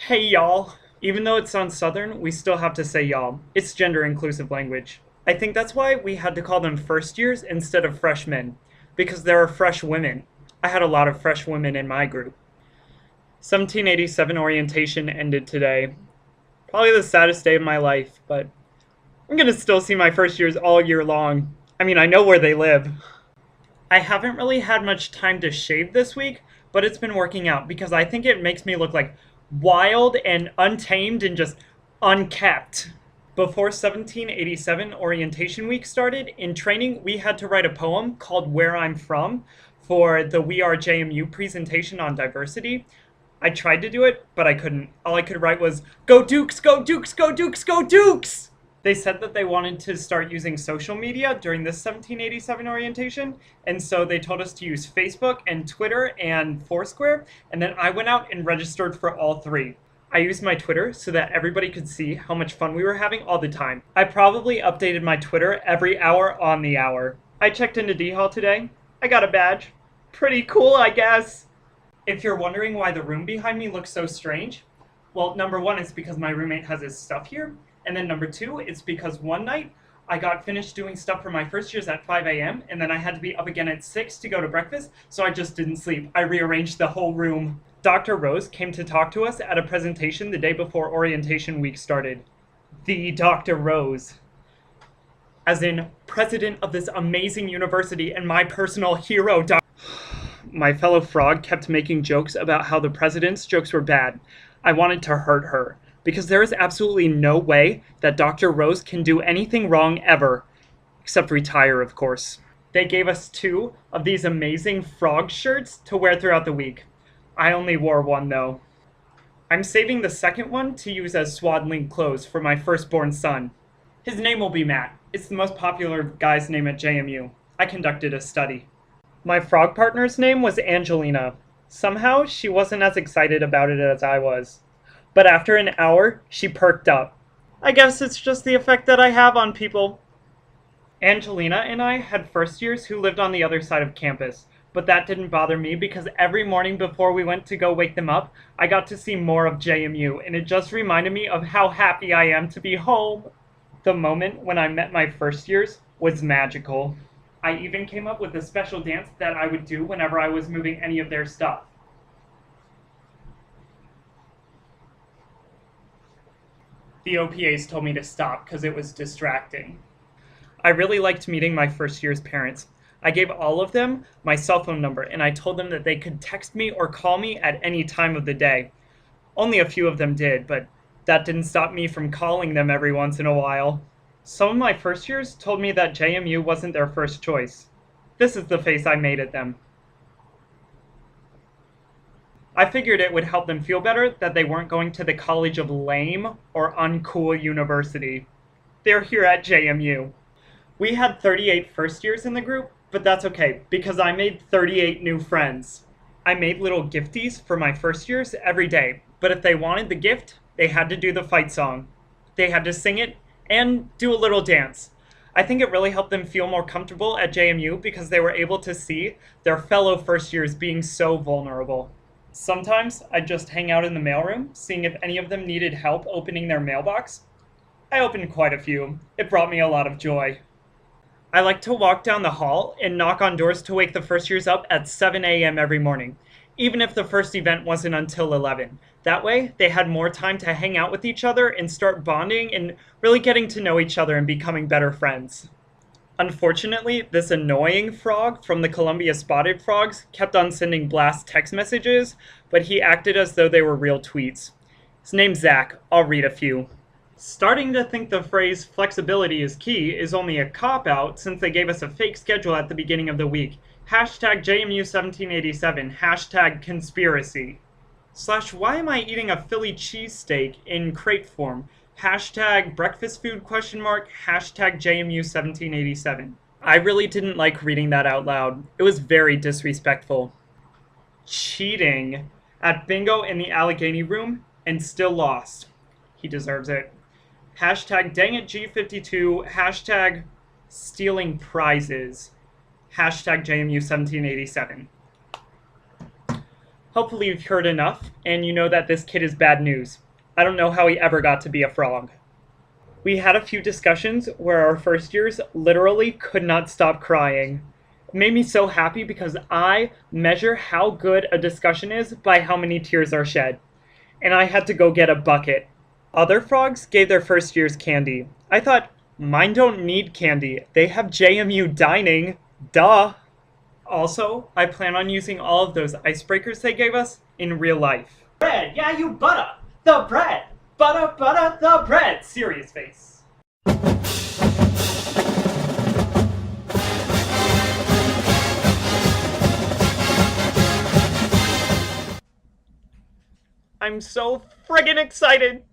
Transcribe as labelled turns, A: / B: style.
A: Hey y'all. Even though it sounds southern, we still have to say y'all. It's gender inclusive language. I think that's why we had to call them first years instead of freshmen, because there are fresh women. I had a lot of fresh women in my group. 1787 orientation ended today. Probably the saddest day of my life, but I'm gonna still see my first years all year long. I mean, I know where they live. I haven't really had much time to shave this week, but it's been working out because I think it makes me look like wild and untamed and just unkept. Before 1787 orientation week started, in training we had to write a poem called Where I'm From for the We Are JMU presentation on diversity. I tried to do it, but I couldn't. All I could write was, Go Dukes, go Dukes, go Dukes, go Dukes! They said that they wanted to start using social media during this 1787 orientation, and so they told us to use Facebook and Twitter and Foursquare, and then I went out and registered for all three. I used my Twitter so that everybody could see how much fun we were having all the time. I probably updated my Twitter every hour on the hour. I checked into D-Hall today. I got a badge. Pretty cool, I guess. If you're wondering why the room behind me looks so strange, well, number one, it's because my roommate has his stuff here. And then number two, it's because one night I got finished doing stuff for my first years at 5 a.m. and then I had to be up again at 6 to go to breakfast, so I just didn't sleep. I rearranged the whole room. Dr. Rose came to talk to us at a presentation the day before orientation week started. The Dr. Rose. As in, president of this amazing university and my personal hero, My fellow frog kept making jokes about how the president's jokes were bad. I wanted to hurt her, because there is absolutely no way that Dr. Rose can do anything wrong ever. Except retire, of course. They gave us 2 of these amazing frog shirts to wear throughout the week. I only wore one, though. I'm saving the second one to use as swaddling clothes for my firstborn son. His name will be Matt. It's the most popular guy's name at JMU. I conducted a study. My frog partner's name was Angelina. Somehow, she wasn't as excited about it as I was. But after an hour, she perked up. I guess it's just the effect that I have on people. Angelina and I had first years who lived on the other side of campus, but that didn't bother me because every morning before we went to go wake them up, I got to see more of JMU, and it just reminded me of how happy I am to be home. The moment when I met my first years was magical. I even came up with a special dance that I would do whenever I was moving any of their stuff. The OPAs told me to stop because it was distracting. I really liked meeting my first year's parents. I gave all of them my cell phone number and I told them that they could text me or call me at any time of the day. Only a few of them did, but that didn't stop me from calling them every once in a while. Some of my first years told me that JMU wasn't their first choice. This is the face I made at them. I figured it would help them feel better that they weren't going to the College of Lame or Uncool University. They're here at JMU. We had 38 first years in the group, but that's okay, because I made 38 new friends. I made little gifties for my first years every day, but if they wanted the gift, they had to do the fight song. They had to sing it and do a little dance. I think it really helped them feel more comfortable at JMU because they were able to see their fellow first years being so vulnerable. Sometimes I'd just hang out in the mailroom, seeing if any of them needed help opening their mailbox. I opened quite a few. It brought me a lot of joy. I like to walk down the hall and knock on doors to wake the first years up at 7 a.m. every morning, even if the first event wasn't until 11. That way, they had more time to hang out with each other and start bonding and really getting to know each other and becoming better friends. Unfortunately, this annoying frog from the Columbia Spotted Frogs kept on sending blast text messages, but he acted as though they were real tweets. His name's Zach. I'll read a few. Starting to think the phrase flexibility is key is only a cop-out since they gave us a fake schedule at the beginning of the week. Hashtag JMU1787, hashtag conspiracy. / why am I eating a Philly cheesesteak in crate form? Hashtag breakfast food ? Hashtag JMU1787. I really didn't like reading that out loud. It was very disrespectful. Cheating at bingo in the Allegheny room and still lost. He deserves it. Hashtag dang it G52. Hashtag stealing prizes. Hashtag JMU1787. Hopefully you've heard enough, and you know that this kid is bad news. I don't know how he ever got to be a frog. We had a few discussions where our first years literally could not stop crying. It made me so happy because I measure how good a discussion is by how many tears are shed. And I had to go get a bucket. Other frogs gave their first years candy. I thought, mine don't need candy. They have JMU dining. Duh. Also, I plan on using all of those icebreakers they gave us in real life. Bread, yeah, you butter. The bread. Butter, butter, the bread. Serious face. I'm so friggin' excited.